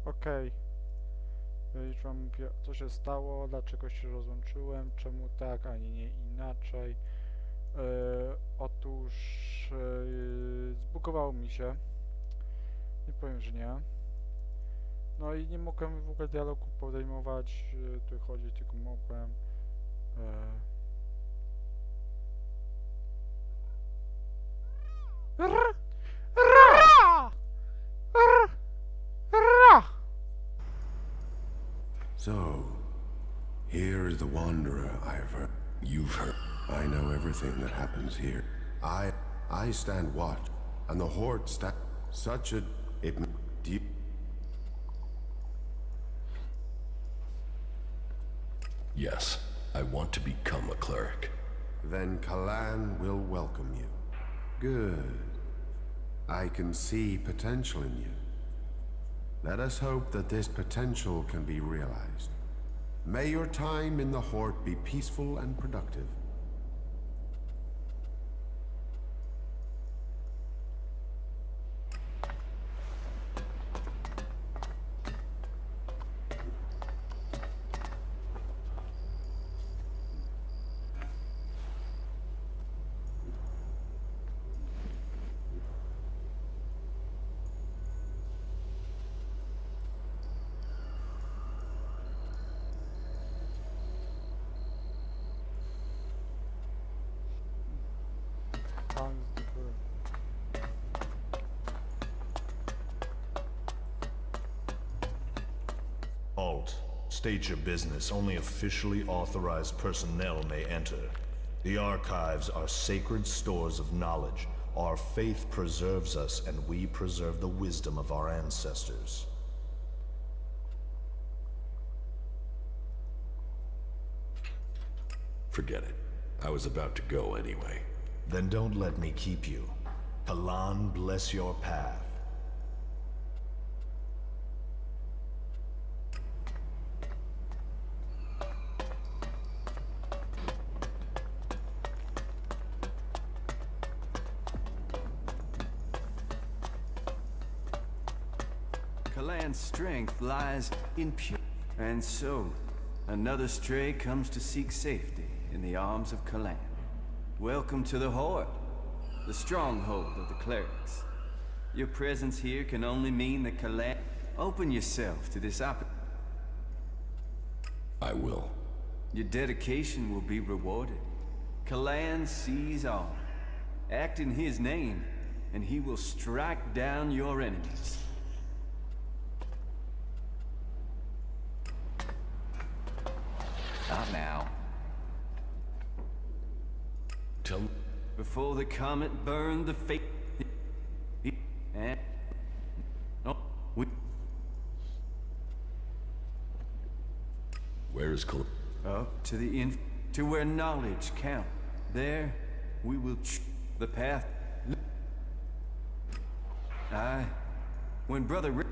Okej. Już wam mówię, co się stało, dlaczego się rozłączyłem, czemu tak, a nie inaczej. Otóż zbugowało mi się. Nie powiem, że nie. No i nie mogłem w ogóle dialogu podejmować, tu chodzić, tylko mogłem. So, here is the wanderer I've heard. You've heard. I know everything that happens here. I stand watch, and the horde stand such a deep. Yes, I want to become a cleric. Then Kalan will welcome you. Good. I can see potential in you. Let us hope that this potential can be realized. May your time in the Horde be peaceful and productive. Pan z góry. Halt. State your business. Only officially authorized personnel may enter. The archives are sacred stores of knowledge. Our faith preserves us, and we preserve the wisdom of our ancestors. Forget it. I was about to go anyway. Then don't let me keep you. Kalan bless your path. Kalan's strength lies in pure. And so, another stray comes to seek safety in the arms of Kalan. Welcome to the Horde, the stronghold of the clerics. Your presence here can only mean that Kalan... Open yourself to this opportunity. I will. Your dedication will be rewarded. Kalan sees all. Act in his name, and he will strike down your enemies. Not now. Tell Before the comet burned the fate... And... No, we... where is Col- Up to the to where knowledge count. There, we will the path. When Brother do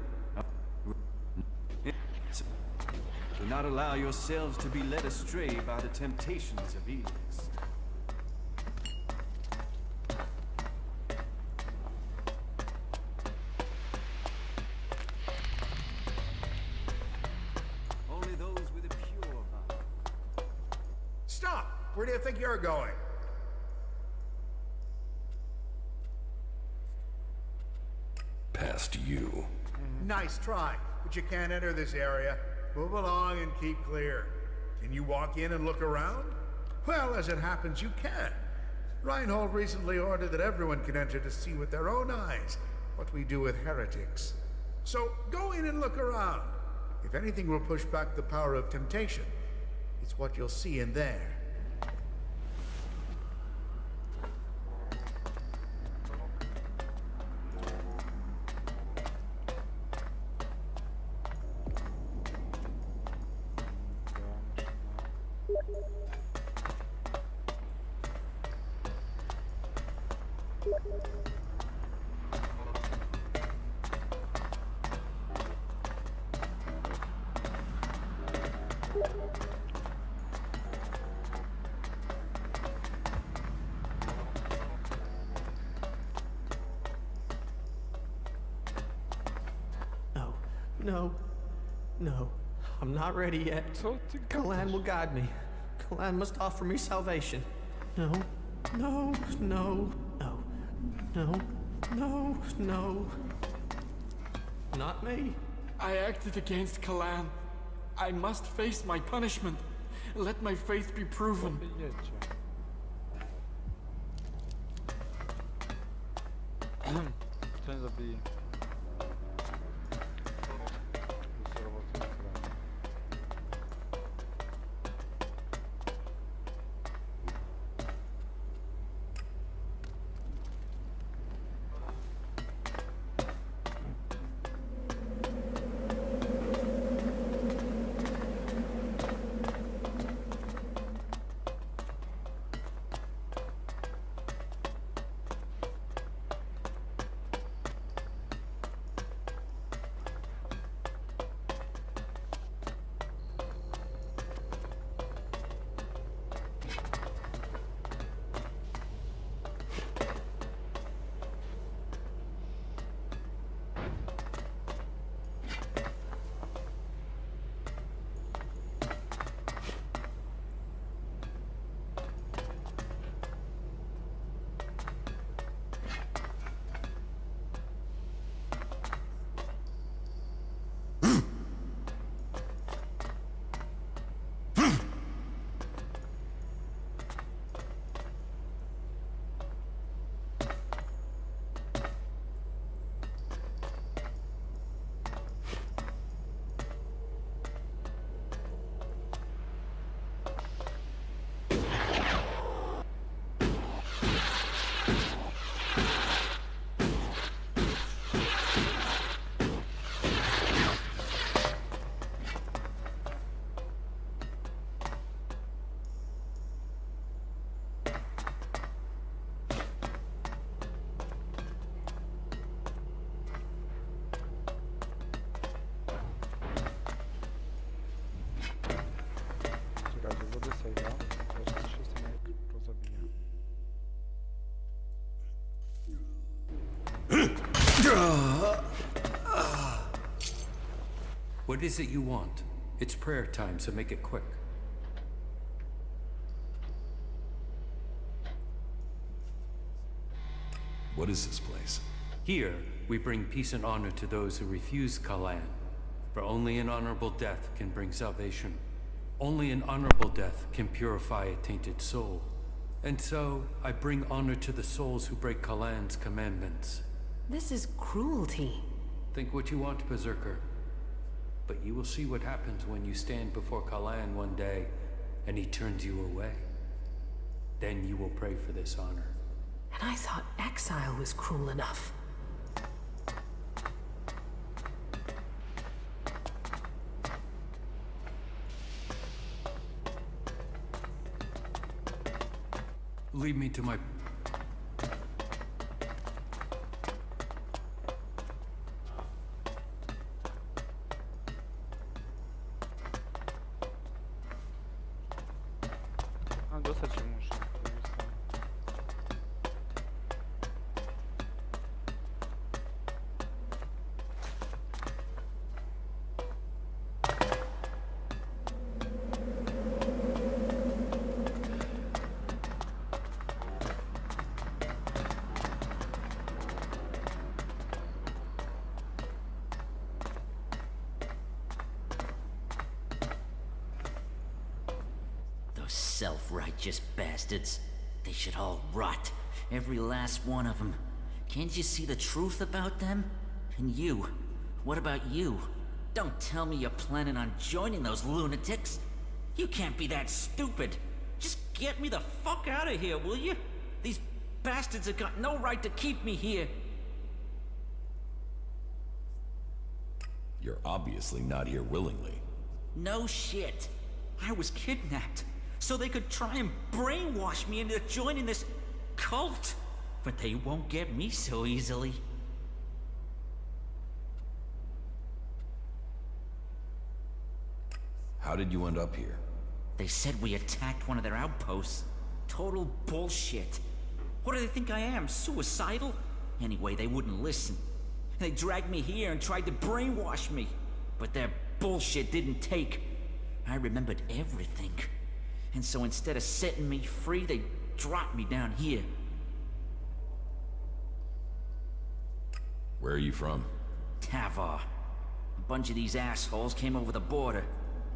not allow yourselves to be led astray by the temptations of Elex. Only those with a pure mind. Stop! Where do you think you're going? past you? Nice try, but you can't enter this area. Move along and keep clear. Can you walk in and look around? Well, as it happens, you can. Reinhold recently ordered that everyone can enter to see with their own eyes what we do with heretics. So go in and look around. If anything will push back the power of temptation, it's what you'll see in there. No. No. I'm not ready yet. Co ty Kalan will gadasz? guide me. Kalan must offer me salvation. No. No. No. No. No. No. No. Not me. I acted against Kalan. I must face my punishment. Let my faith be proven. Wyjedźcie. Ten zabije. Roboty ekranu. Czekajcie, zrobię save'a. Też się sam go zabiję. What is it you want? It's prayer time, so make it quick. What is this place? Here, we bring peace and honor to those who refuse Kalan. For only an honorable death can bring salvation. Only an honorable death can purify a tainted soul. And so, I bring honor to the souls who break Kalan's commandments. This is cruelty. Think what you want, Berserker. But you will see what happens when you stand before Kalan one day, and he turns you away. Then you will pray for this honor. And I thought exile was cruel enough. Lead me to my... A dostać się muszę. Those self-righteous bastards. They should all rot. Every last one of them. Can't you see the truth about them? And you? What about you? Don't tell me you're planning on joining those lunatics. You can't be that stupid. Just get me the fuck out of here, will you? These bastards have got no right to keep me here. You're obviously not here willingly. No shit. I was kidnapped, so they could try and brainwash me into joining this cult. But they won't get me so easily. How did you end up here? They said we attacked one of their outposts. Total bullshit. What do they think I am, suicidal? Anyway, they wouldn't listen. They dragged me here and tried to brainwash me. but their bullshit didn't take. I remembered everything. And so instead of setting me free, they dropped me down here. Where are you from? Tavar. A bunch of these assholes came over the border.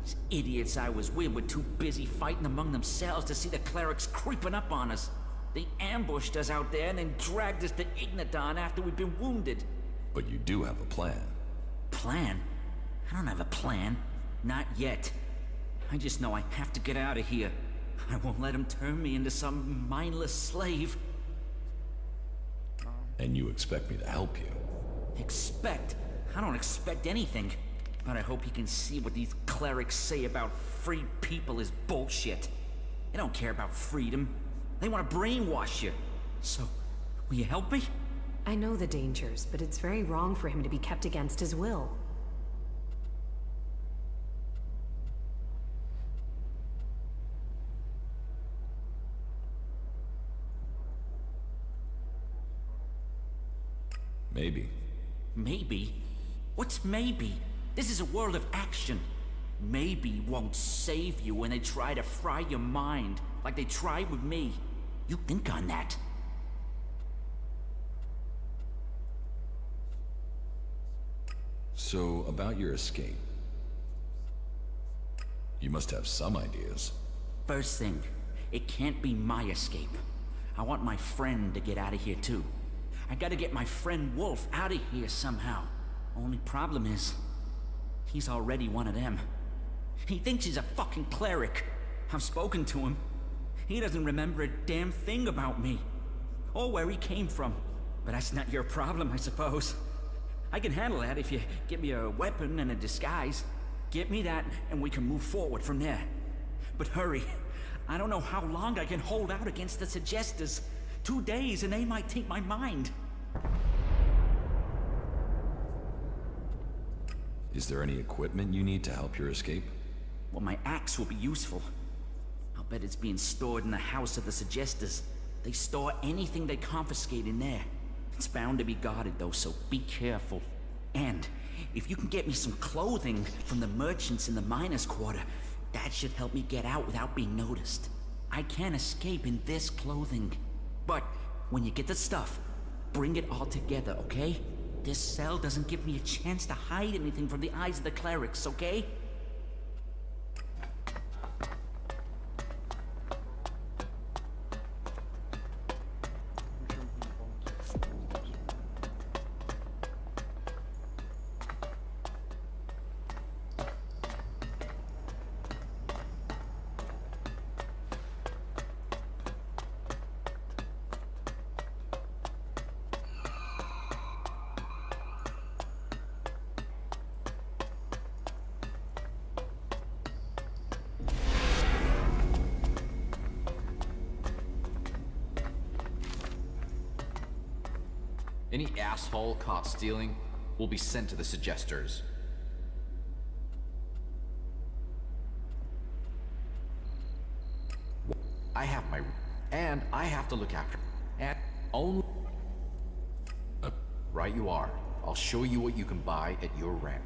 These idiots I was with were too busy fighting among themselves to see the clerics creeping up on us. They ambushed us out there and then dragged us to Igniton after we'd been wounded. But you do have a plan. Plan? I don't have a plan. Not yet. I just know I have to get out of here. I won't let them turn me into some mindless slave. And you expect me to help you? Expect? I don't expect anything. But I hope he can see what these clerics say about free people is bullshit. They don't care about freedom. They want to brainwash you. So, will you help me? I know the dangers, but it's very wrong for him to be kept against his will. Maybe. Maybe? What's maybe? This is a world of action. Maybe won't save you when they try to fry your mind, like they tried with me. You think on that. So, about your escape. You must have some ideas. First thing, it can't be my escape. I want my friend to get out of here too. I gotta get my friend Wolf out of here somehow. Only problem is, he's already one of them. He thinks he's a fucking cleric. I've spoken to him. He doesn't remember a damn thing about me. Or where he came from. But that's not your problem, I suppose. I can handle that if you get me a weapon and a disguise. Get me that, and we can move forward from there. But hurry. I don't know how long I can hold out against the Suggestors. 2 days and they might take my mind. Is there any equipment you need to help your escape? Well, my axe will be useful. I'll bet it's being stored in the house of the Suggestors. They store anything they confiscate in there. It's bound to be guarded though, so be careful. And if you can get me some clothing from the merchants in the miners' quarter, that should help me get out without being noticed. I can't escape in this clothing. But when you get the stuff, bring it all together, okay? This cell doesn't give me a chance to hide anything from the eyes of the clerics, okay? Any asshole caught stealing will be sent to the Suggestors. I have my... and I have to look after... and only... Right you are. I'll show you what you can buy at your rank.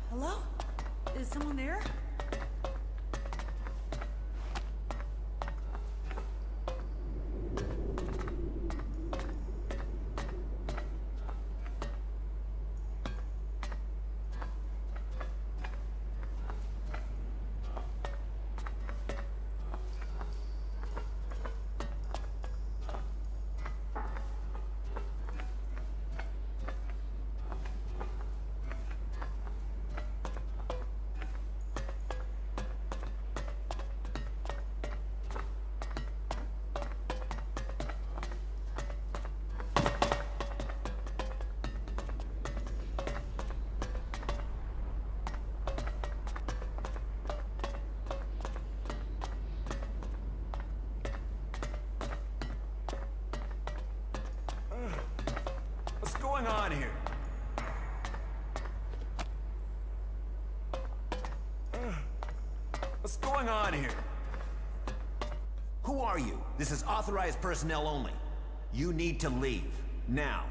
Hello? Is someone there? going on here? What's going on here? Who are you? This is authorized personnel only. You need to leave. Now.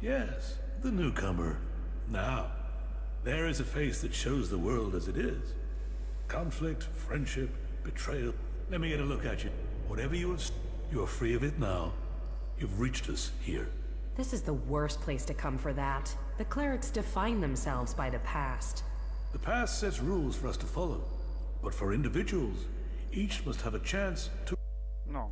Yes, the newcomer. Now, there is a face that shows the world as it is. Conflict, friendship, betrayal. Let me get a look at you. Whatever you have, you are free of it now. You've reached us here. This is the worst place to come for that. The clerics define themselves by the past. The past sets rules for us to follow. But for individuals, each must have a chance to... No.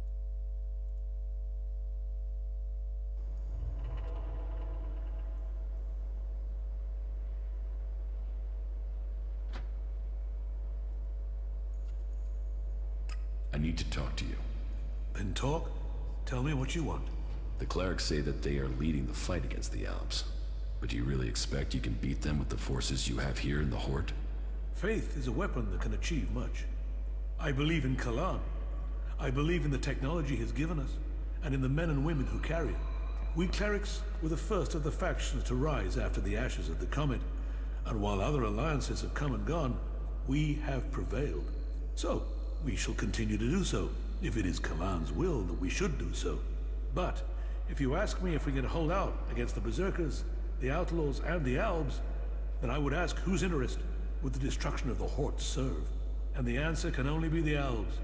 I need to talk to you. Then talk. Tell me what you want. The clerics say that they are leading the fight against the Alps. But do you really expect you can beat them with the forces you have here in the Horde? Faith is a weapon that can achieve much. I believe in Kalan. I believe in the technology he's given us, and in the men and women who carry it. We clerics were the first of the factions to rise after the ashes of the comet, and while other alliances have come and gone, we have prevailed. So, we shall continue to do so, if it is Kalan's will that we should do so. But, if you ask me if we can hold out against the Berserkers, the Outlaws, and the Albs, then I would ask whose interest would the destruction of the Horde serve? And the answer can only be the Albs.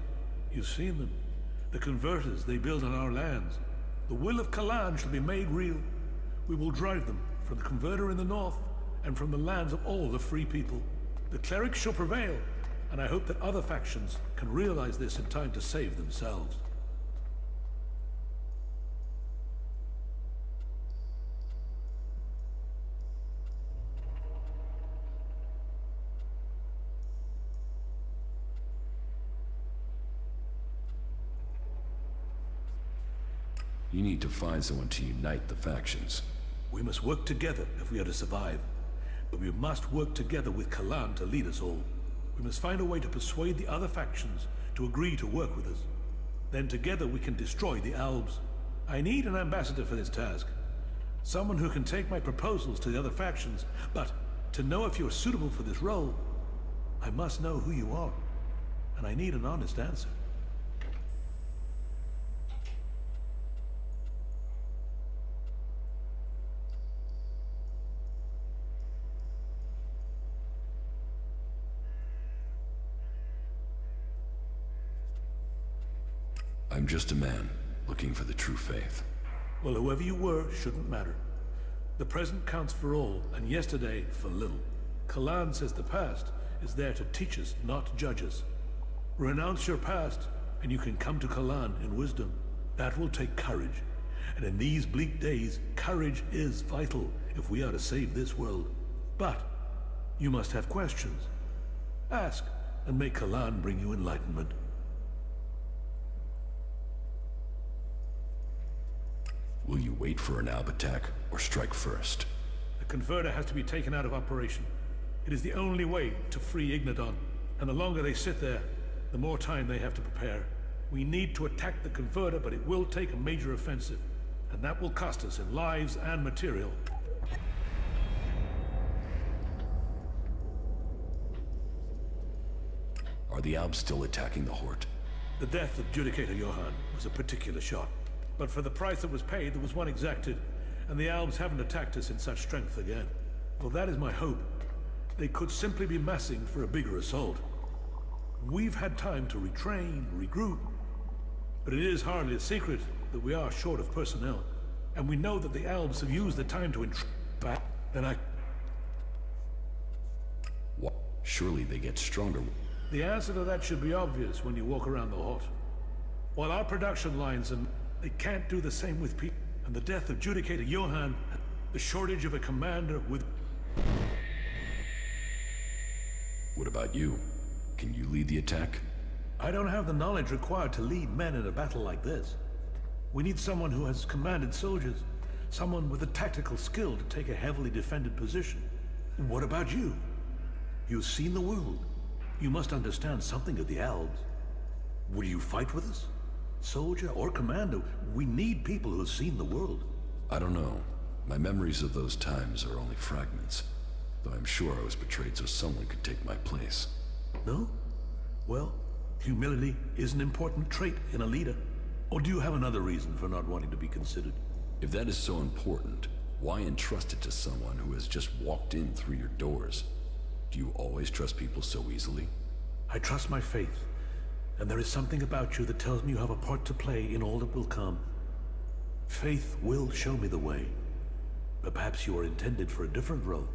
You've seen them. The converters they build on our lands. The will of Kalan shall be made real. We will drive them from the converter in the north, and from the lands of all the free people. The clerics shall prevail, and I hope that other factions can realize this in time to save themselves. You need to find someone to unite the factions. We must work together if we are to survive. But we must work together with Kalan to lead us all. We must find a way to persuade the other factions to agree to work with us. Then together we can destroy the Albs. I need an ambassador for this task. Someone who can take my proposals to the other factions, but to know if you're suitable for this role, I must know who you are. And I need an honest answer. I'm just a man, looking for the true faith. Well, whoever you were shouldn't matter. The present counts for all, and yesterday for little. Kalan says the past is there to teach us, not judge us. Renounce your past, and you can come to Kalan in wisdom. That will take courage. And in these bleak days, courage is vital if we are to save this world. But you must have questions. Ask, and may Kalan bring you enlightenment. Will you wait for an Alb attack, or strike first? The converter has to be taken out of operation. It is the only way to free Ignadon, and the longer they sit there, the more time they have to prepare. We need to attack the converter, but it will take a major offensive, and that will cost us in lives and material. Are the Albs still attacking the Horde? The death of Judicator Johann was a particular shot. But for the price that was paid, there was one exacted, and the Albs haven't attacked us in such strength again. Well, that is my hope. They could simply be massing for a bigger assault. We've had time to retrain, regroup, but it is hardly a secret that we are short of personnel, and we know that the Albs have used the time to back, then What? Surely they get stronger. The answer to that should be obvious when you walk around the Hort. While our production lines they can't do the same with people, and the death of Judicator Johann, the shortage of a commander with... What about you? Can you lead the attack? I don't have the knowledge required to lead men in a battle like this. We need someone who has commanded soldiers, someone with the tactical skill to take a heavily defended position. What about you? You've seen the world. You must understand something of the Albs. Will you fight with us? Soldier or commander, we need people who have seen the world. I don't know. My memories of those times are only fragments, though I'm sure I was betrayed so someone could take my place. No? Well, humility is an important trait in a leader. Or do you have another reason for not wanting to be considered? If that is so important, why entrust it to someone who has just walked in through your doors? Do you always trust people so easily? I trust my faith, and there is something about you that tells me you have a part to play in all that will come. Faith will show me the way. But perhaps you are intended for a different role.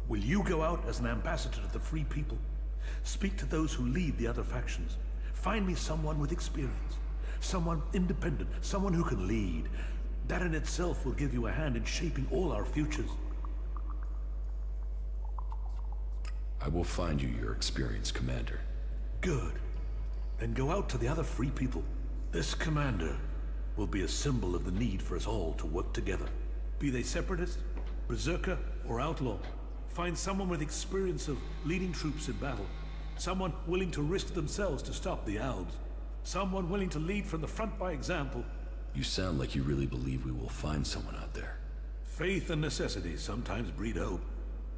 Will you go out as an ambassador to the free people? Speak to those who lead the other factions. Find me someone with experience. Someone independent, someone who can lead. That in itself will give you a hand in shaping all our futures. I will find you your experienced commander. Good. Then go out to the other free people. This commander will be a symbol of the need for us all to work together. Be they separatist, berserker, or outlaw. Find someone with experience of leading troops in battle. Someone willing to risk themselves to stop the Albs. Someone willing to lead from the front by example. You sound like you really believe we will find someone out there. Faith and necessity sometimes breed hope.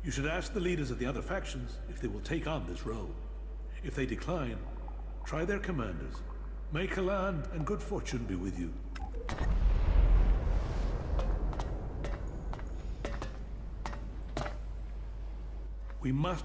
You should ask the leaders of the other factions if they will take on this role. If they decline, try their commanders. May Kalan and good fortune be with you. We must...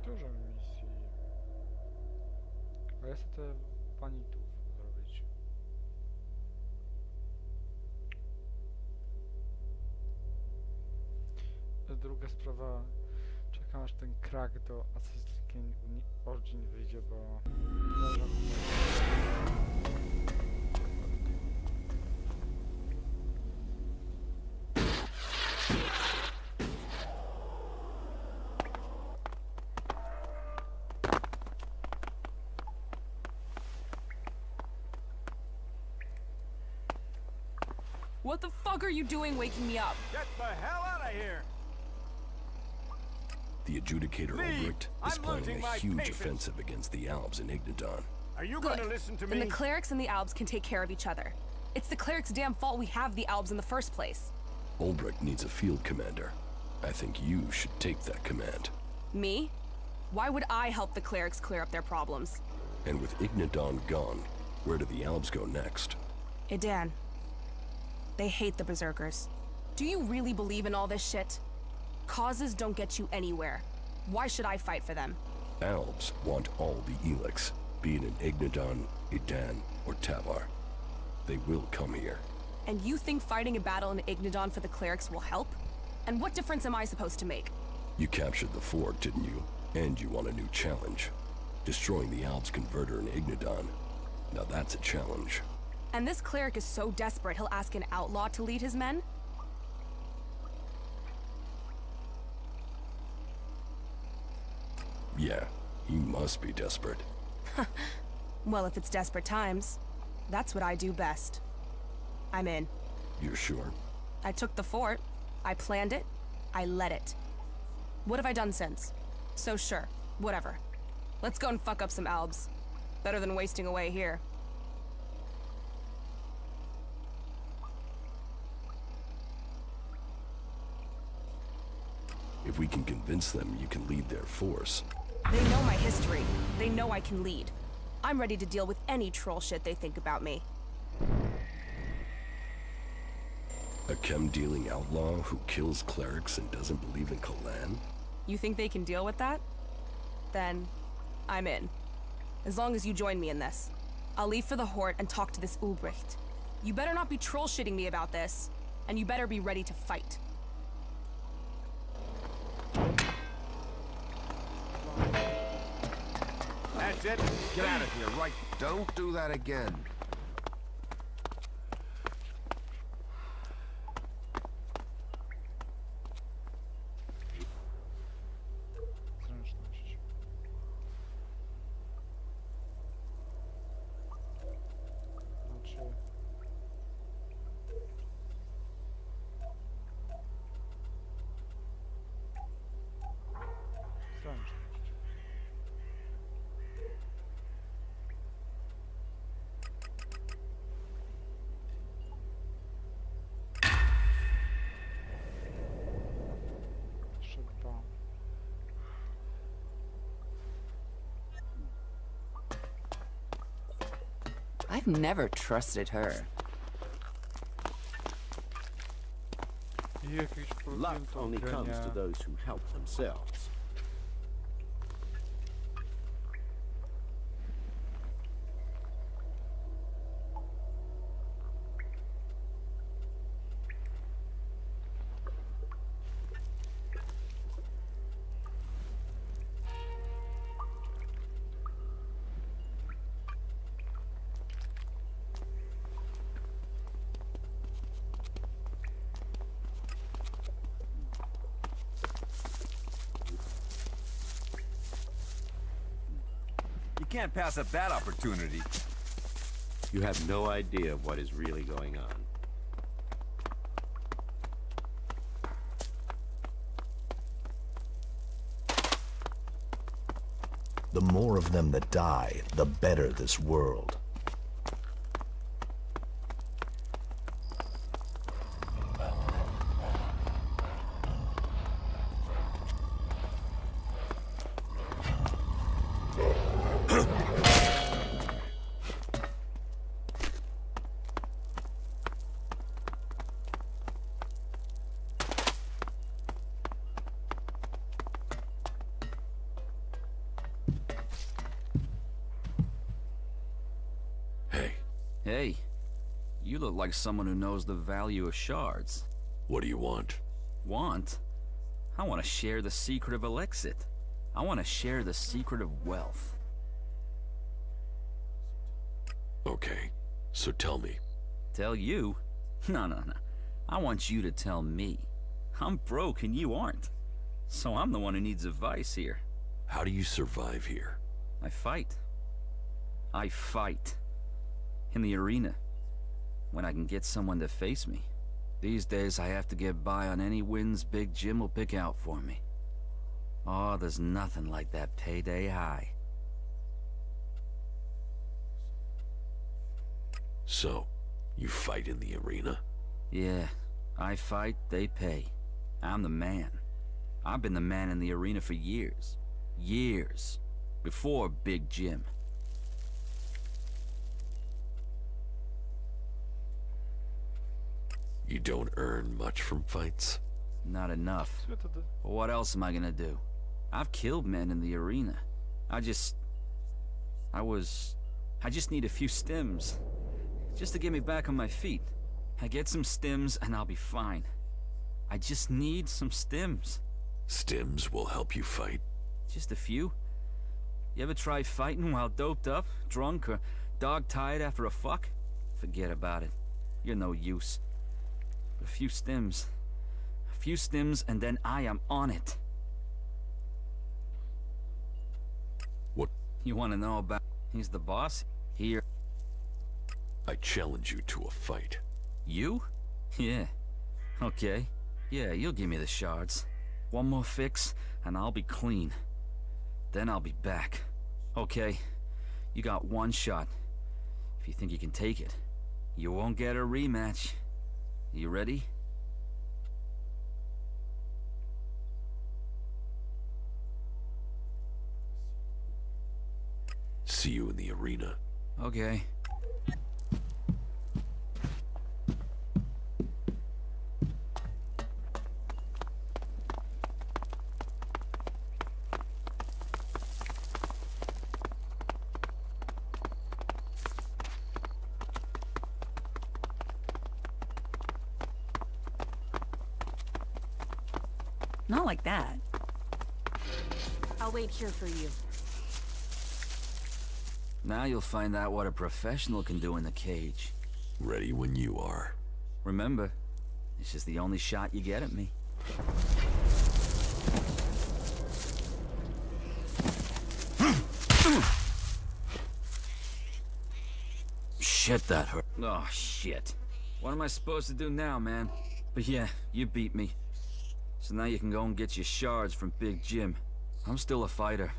Dużo misji. A ja chcę te panitów zrobić. Druga sprawa, czekam aż ten krak do Assassin's Origin wyjdzie, bo... What the fuck are you doing waking me up? Get the hell out of here! The Adjudicator Ulbricht is I'm planning losing a my huge patience. offensive against the Alps in Ignadon. Are you Good. going to listen to me? Then the clerics and the Albs can take care of each other. It's the clerics' damn fault we have the Albs in the first place. Ulbricht needs a field commander. I think you should take that command. Me? Why would I help the clerics clear up their problems? And with Ignadon gone, where do the Alps go next? Idan. They hate the Berserkers. Do you really believe in all this shit? Causes don't get you anywhere. Why should I fight for them? Alps want all the Elex, be it in Ignadon, Idan, or Tavar. They will come here. And you think fighting a battle in Ignadon for the clerics will help? And what difference am I supposed to make? You captured the fort, didn't you? And you want a new challenge. Destroying the Alps converter in Ignadon. Now that's a challenge. And this cleric is so desperate he'll ask an outlaw to lead his men? Yeah, he must be desperate. Well, if it's desperate times, that's what I do best. I'm in. You're sure? I took the fort, I planned it, I led it. What have I done since? So sure, whatever. Let's go and fuck up some Albs. Better than wasting away here. If we can convince them you can lead their force. They know my history. They know I can lead. I'm ready to deal with any troll shit they think about me. A chem-dealing outlaw who kills clerics and doesn't believe in Kalan? You think they can deal with that? Then, I'm in. As long as you join me in this. I'll leave for the Hort and talk to this Ulbricht. You better not be troll-shitting me about this, and you better be ready to fight. That's it. Get out of here, right? Don't do that again. Zręczność. Znaczy... Zręczność. Szybko. I've never trusted her. I jakieś Luck only comes to podjęto those who help themselves. You can't pass up that opportunity. You have no idea of what is really going on. The more of them that die, the better this world. Hey, you look like someone who knows the value of shards. What do you want? Want? I want to share the secret of Elexit. I want to share the secret of wealth. Okay, so tell me. Tell you? No. I want you to tell me. I'm broke and you aren't. So I'm the one who needs advice here. How do you survive here? I fight. I fight. In the arena. When I can get someone to face me. These days I have to get by on any wins Big Jim will pick out for me. Oh, there's nothing like that payday high. So, you fight in the arena? Yeah, I fight, they pay. I'm the man. I've been the man in the arena for years. Years. Before Big Jim. You don't earn much from fights? Not enough. What else am I gonna do? I've killed men in the arena. I just need a few stims. Just to get me back on my feet. I get some stims and I'll be fine. I just need some stims. Stims will help you fight? Just a few. You ever try fighting while doped up, drunk, or dog-tired after a fuck? Forget about it. You're no use. A few stims, and then I am on it. What? You want to know about... He's the boss? Here. I challenge you to a fight. You? Yeah. Okay. Yeah, you'll give me the shards. One more fix, and I'll be clean. Then I'll be back. Okay. You got one shot. If you think you can take it, you won't get a rematch. You ready? see you in the arena. Okay. Not like that. I'll wait here for you. Now you'll find out what a professional can do in the cage. Ready when you are. Remember, this is the only shot you get at me. Shit, that hurt. Oh, shit. What am I supposed to do now, man? But yeah, you beat me. So now you can go and get your shards from Big Jim. I'm still a fighter.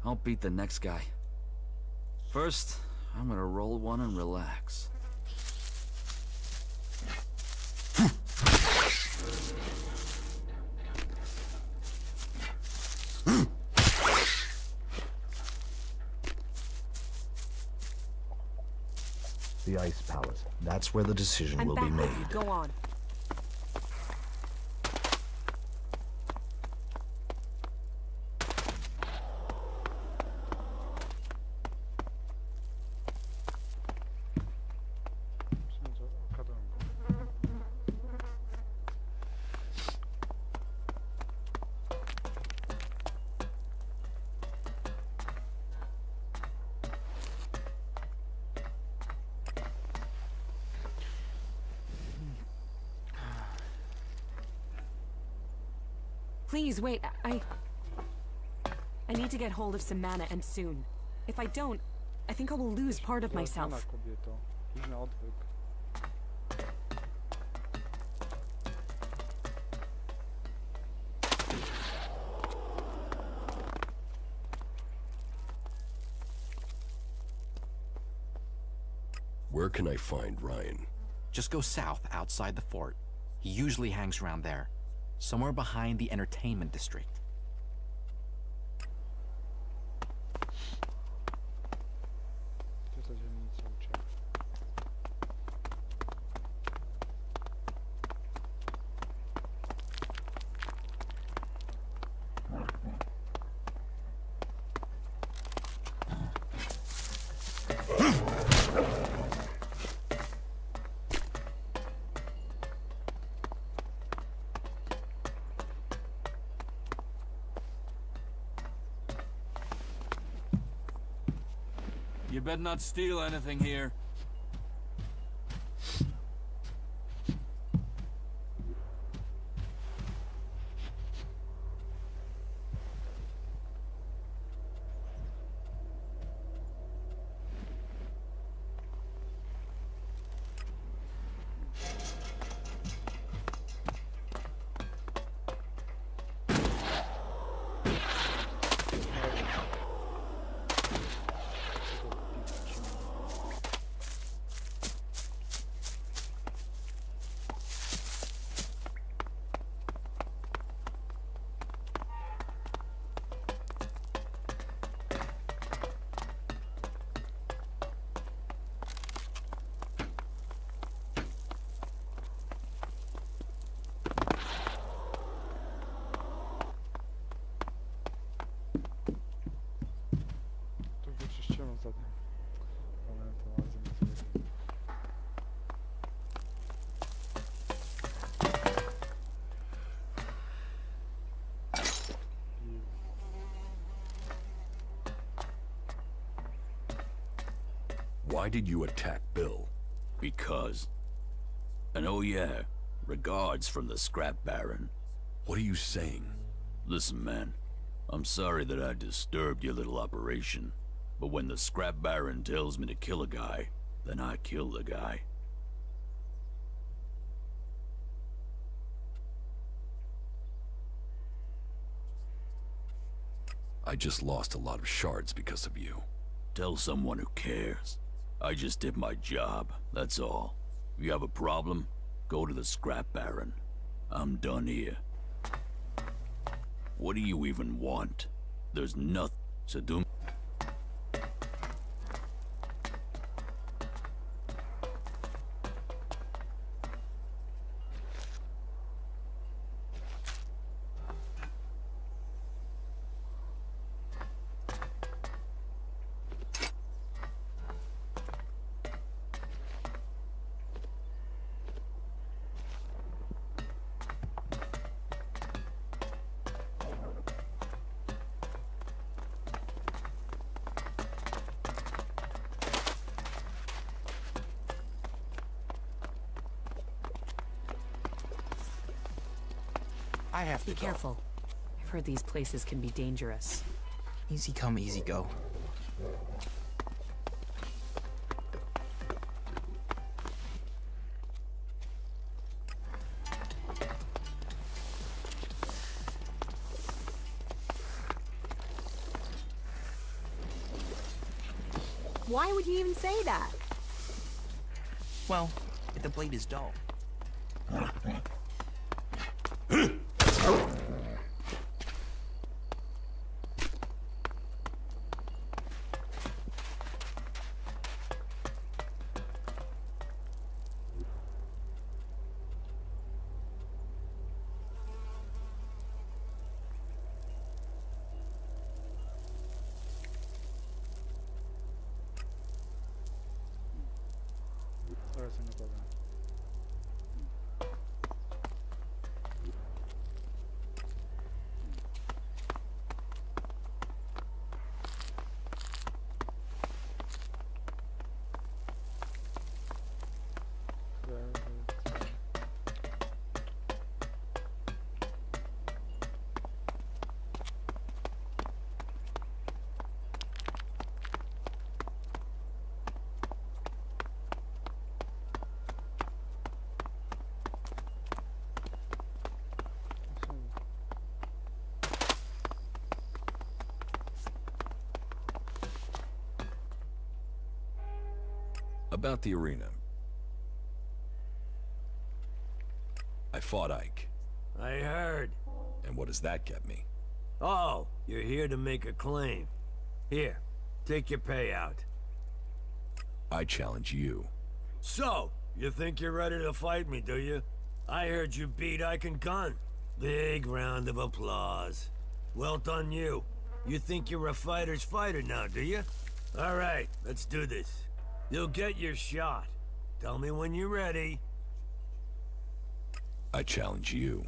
I'll beat the next guy. First, I'm gonna roll one and relax. The Ice Palace. That's where the decision I'm will back. be made. Go on. Please, wait, I need to get hold of some mana, and soon. If I don't, I think I will lose part of myself. Where can I find Ryan? Just go south, outside the fort. He usually hangs around there. Somewhere behind the entertainment district. You better not steal anything here. Why did you attack Bill? Because. And oh yeah, regards from the Scrap Baron. What are you saying? Listen, man. I'm sorry that I disturbed your little operation, but when the Scrap Baron tells me to kill a guy, then I kill the guy. I just lost a lot of shards because of you. Tell someone who cares. I just did my job, that's all. If you have a problem, go to the Scrap Baron. I'm done here. What do you even want? There's nothing, so do... I have to Be careful. I've heard these places can be dangerous. Easy come, easy go. Why would you even say that? Well, if the blade is dull. Ahora sí no pasa. About the arena. I fought Ike. I heard. And what does that get me? Oh, you're here to make a claim. Here, take your payout. I challenge you. So, you think you're ready to fight me, do you? I heard you beat Ike and Gunn. Big round of applause. Well done, you. You think you're a fighter's fighter now, do you? All right, let's do this. You'll get your shot. Tell me when you're ready. I challenge you.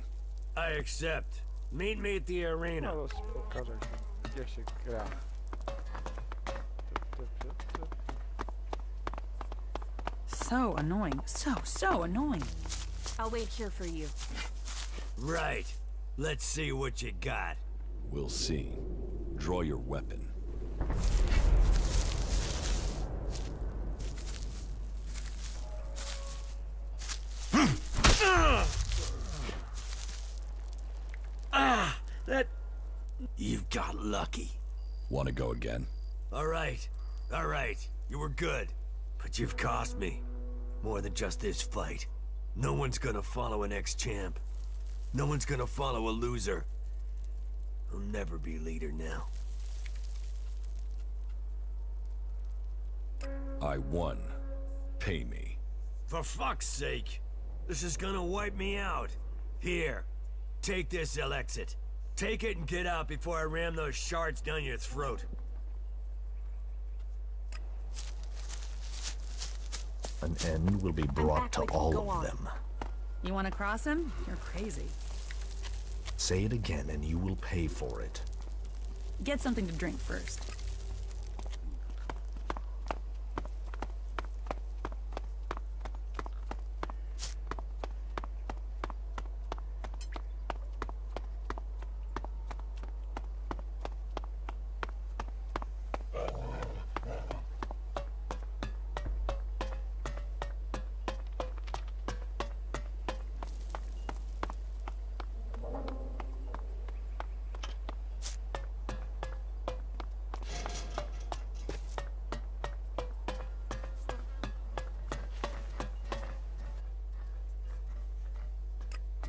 I accept. Meet me at the arena. No, pokażę gdzie się gra. So annoying. So annoying. I'll wait here for you. Right. Let's see what you got. We'll see. Draw your weapon. That... You got lucky. Want to go again? All right. You were good. But you've cost me. More than just this fight. No one's gonna follow an ex-champ. No one's gonna follow a loser. I'll never be leader now. I won. Pay me. For fuck's sake! This is gonna wipe me out. Here. Take this, Elex. Take it and get out before I ram those shards down your throat. An end will be brought to all Go of on. them. You want to cross him? You're crazy. Say it again and you will pay for it. Get something to drink first.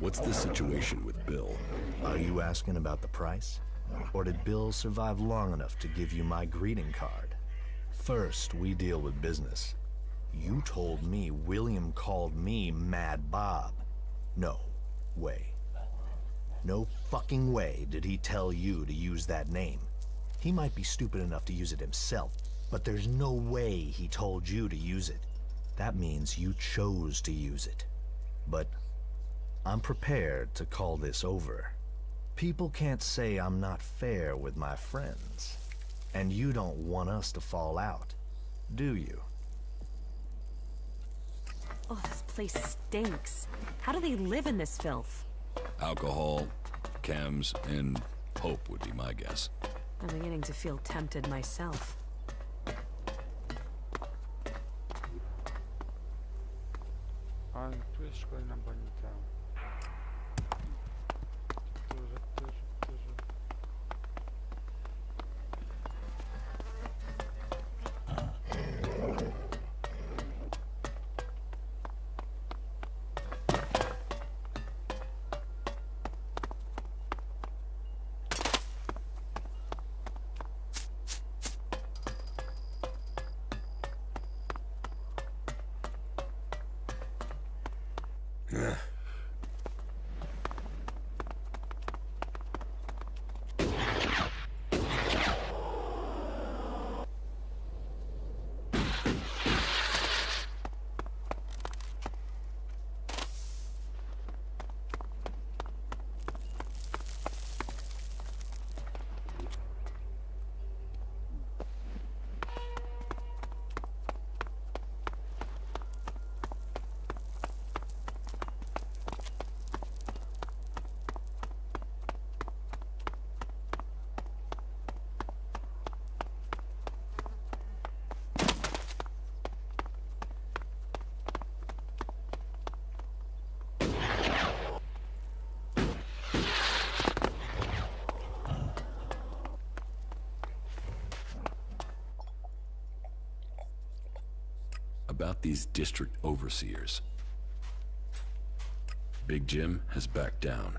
What's the situation with Bill? Are you asking about the price? Or did Bill survive long enough to give you my greeting card? First, we deal with business. You told me William called me Mad Bob. No way. No fucking way did he tell you to use that name. He might be stupid enough to use it himself, but there's no way he told you to use it. That means you chose to use it. But I'm prepared to call this over. People can't say I'm not fair with my friends. And you don't want us to fall out, do you? Oh, this place stinks. How do they live in this filth? Alcohol, chems, and hope would be my guess. I'm beginning to feel tempted myself. A tu jest kolejna bonita. About these district overseers. Big Jim has backed down.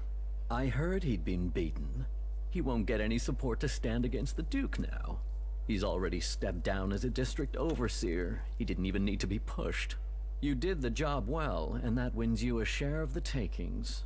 I heard he'd been beaten. He won't get any support to stand against the Duke now. He's already stepped down as a district overseer. He didn't even need to be pushed. You did the job well, and that wins you a share of the takings.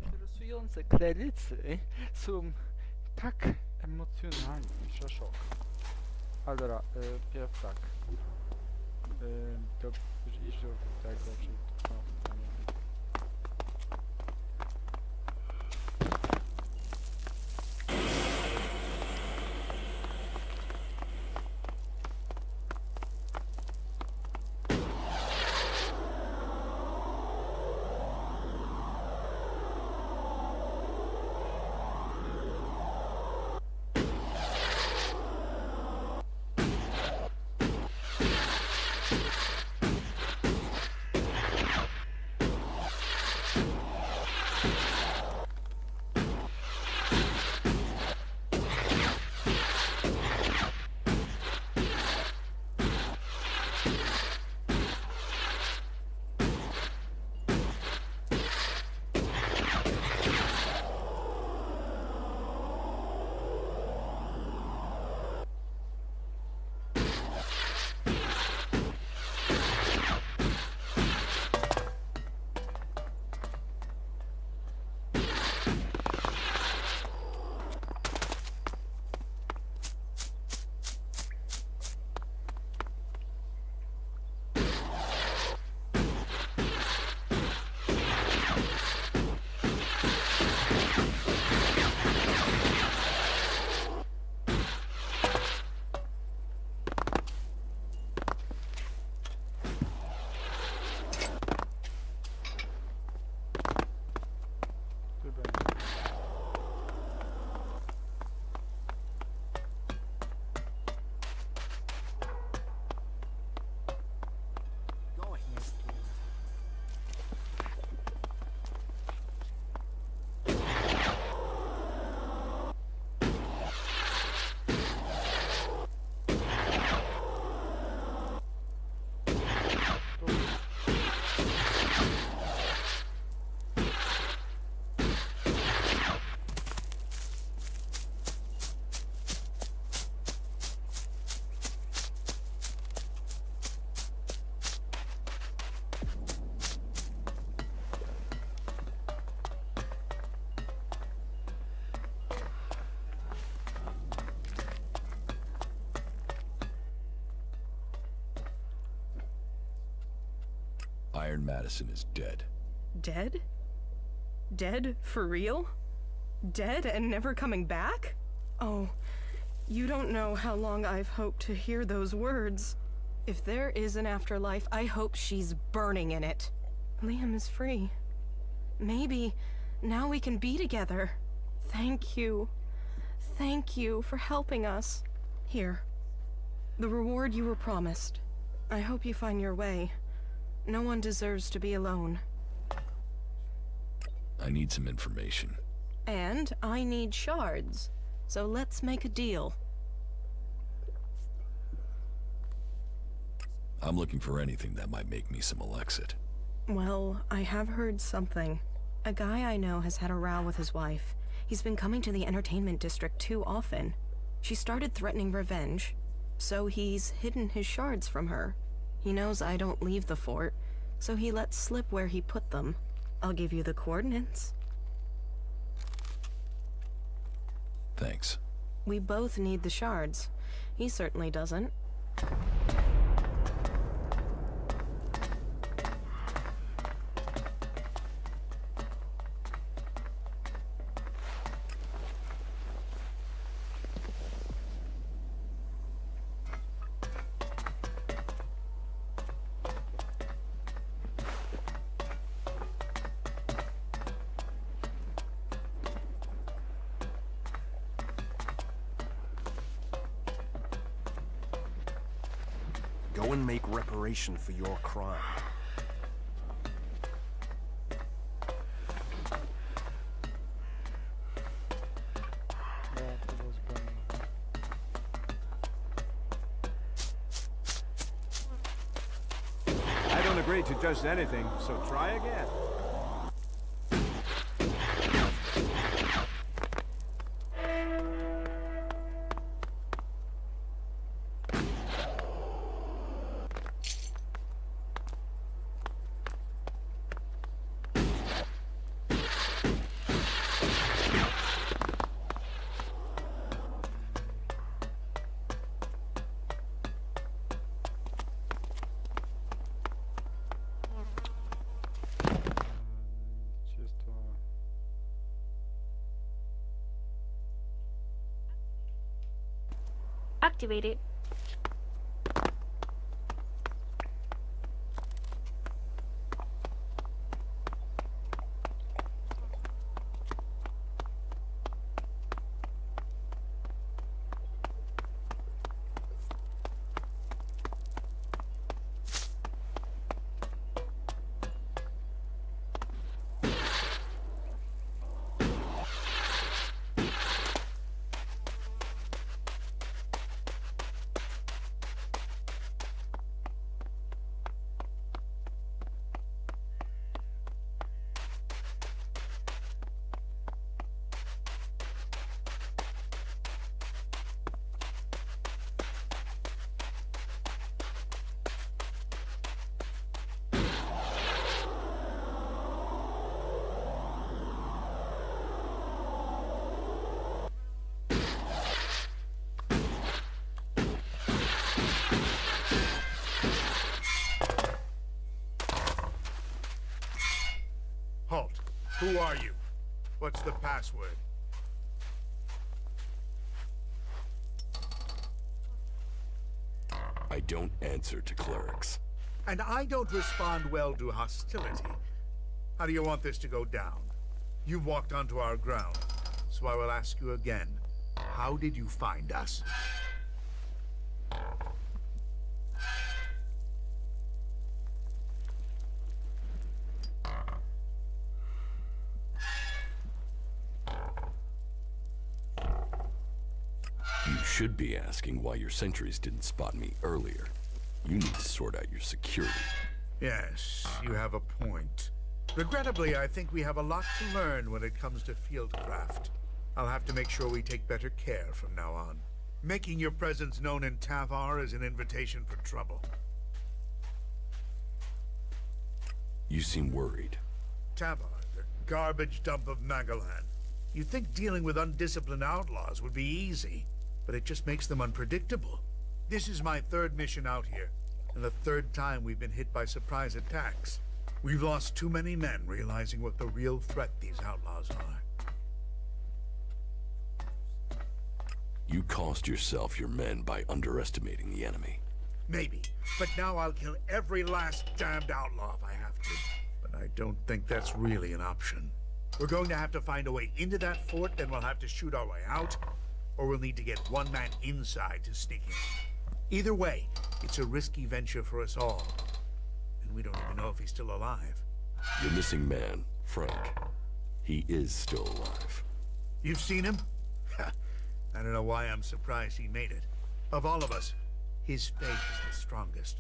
Interesujące, klerycy są tak emocjonalni, że szok. Ale dobra, pierw tak. Iść do tego, czyli to Iron Madison is dead. Dead? Dead for real? Dead and never coming back? Oh, you don't know how long I've hoped to hear those words. If there is an afterlife, I hope she's burning in it. Liam is free. Maybe now we can be together. Thank you. Thank you for helping us. Here. The reward you were promised. I hope you find your way. No one deserves to be alone. I need some information. And I need shards. So let's make a deal. I'm looking for anything that might make me some Alexit. Well, I have heard something. A guy I know has had a row with his wife. He's been coming to the entertainment district too often. She started threatening revenge, so he's hidden his shards from her. He knows I don't leave the fort, so he lets slip where he put them. I'll give you the coordinates. Thanks. We both need the shards. He certainly doesn't. Go and make reparation for your crime. I don't agree to just anything, so try again. Activated. Halt. Who are you? What's the password? I don't answer to clerics. And I don't respond well to hostility. How do you want this to go down? You've walked onto our ground, so I will ask you again. How did you find us? You should be asking why your sentries didn't spot me earlier. You need to sort out your security. Yes, you have a point. Regrettably, I think we have a lot to learn when it comes to fieldcraft. I'll have to make sure we take better care from now on. Making your presence known in Tavar is an invitation for trouble. You seem worried. Tavar, the garbage dump of Magalan. You'd think dealing with undisciplined outlaws would be easy, but it just makes them unpredictable. This is my third mission out here. and the third time we've been hit by surprise attacks. We've lost too many men realizing what the real threat these outlaws are. You cost yourself your men by underestimating the enemy. Maybe, but now I'll kill every last damned outlaw if I have to. But I don't think that's really an option. We're going to have to find a way into that fort, then we'll have to shoot our way out, or we'll need to get one man inside to sneak in. Either way, it's a risky venture for us all. And we don't even know if he's still alive. Your missing man, Frank. He is still alive. You've seen him? I don't know why I'm surprised he made it. Of all of us, his faith is the strongest.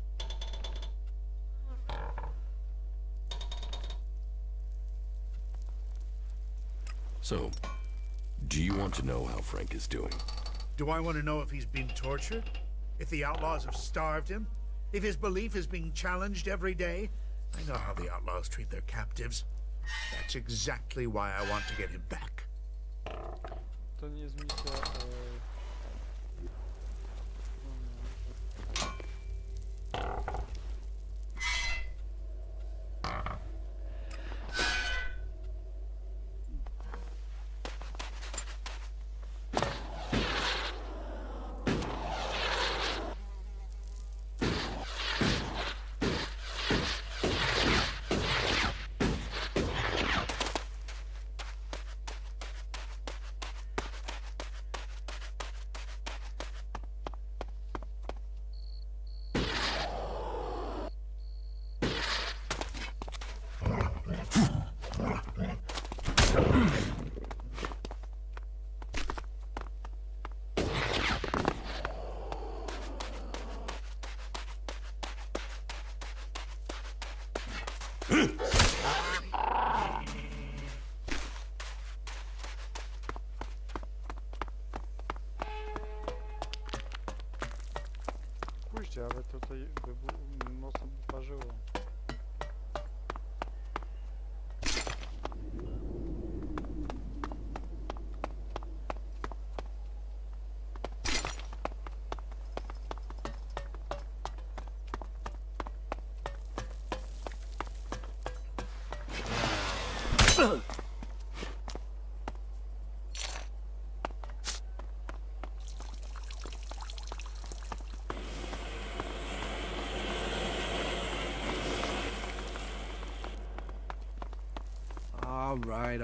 So, do you want to know how Frank is doing? Do I want to know if he's been tortured? If the outlaws have starved him? If his belief is being challenged every day? I know how the outlaws treat their captives. That's exactly why I want to get him back. To nie jest misja... Pójście, ale tutaj mocno wyparzyło.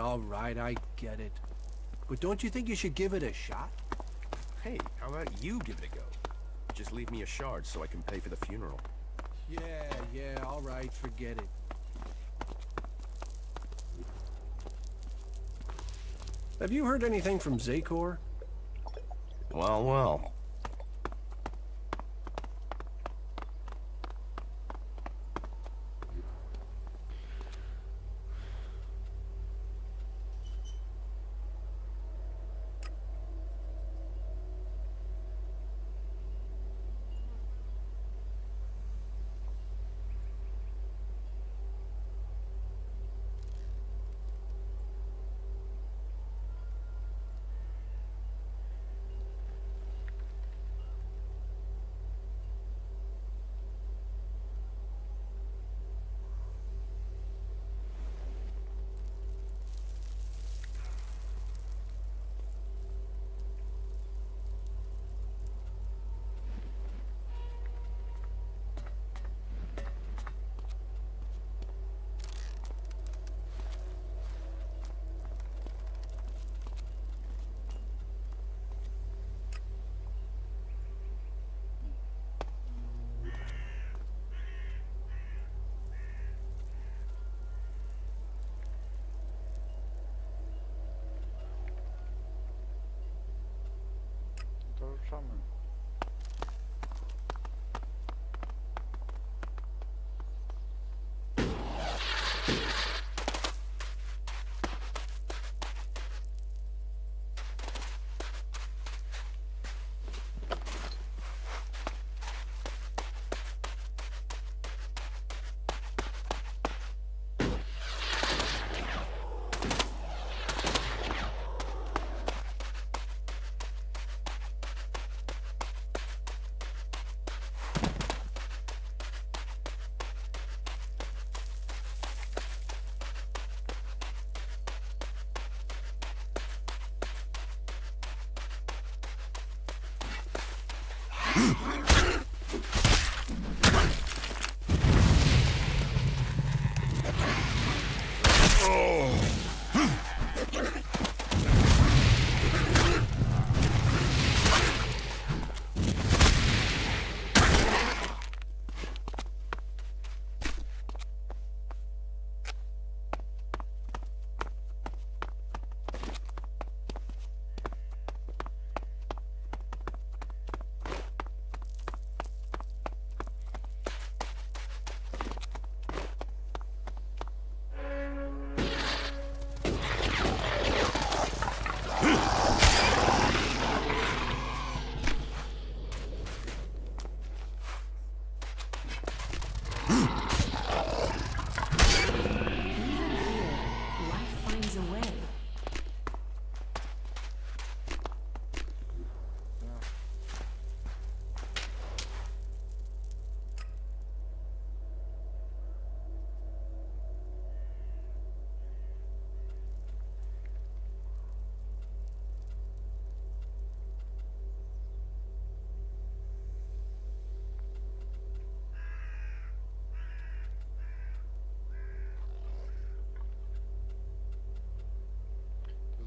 All right, I get it. But don't you think you should give it a shot? Hey, how about you give it a go? Just leave me a shard so I can pay for the funeral. Yeah, all right, forget it. Have you heard anything from Zakor? Well. To ruszamy.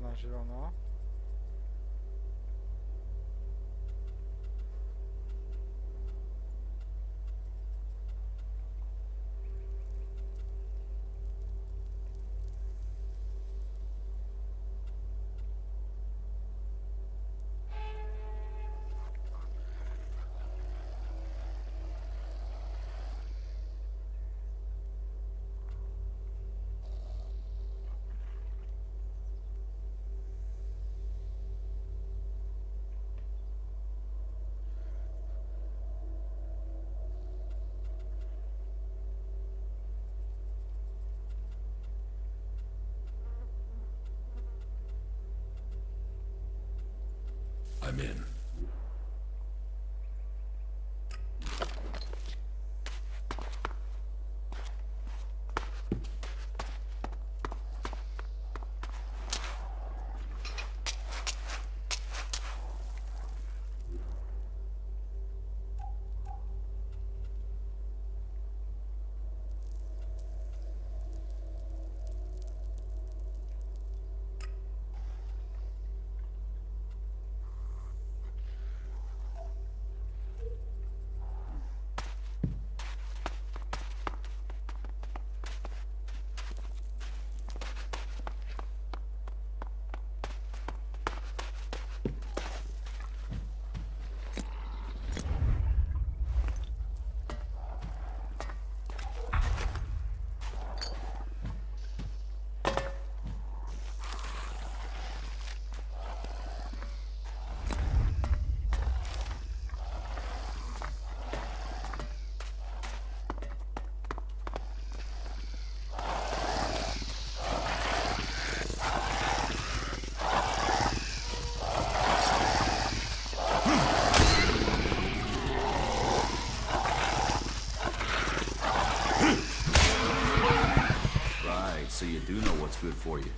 Na zielono. I'm in. So you do know what's good for you.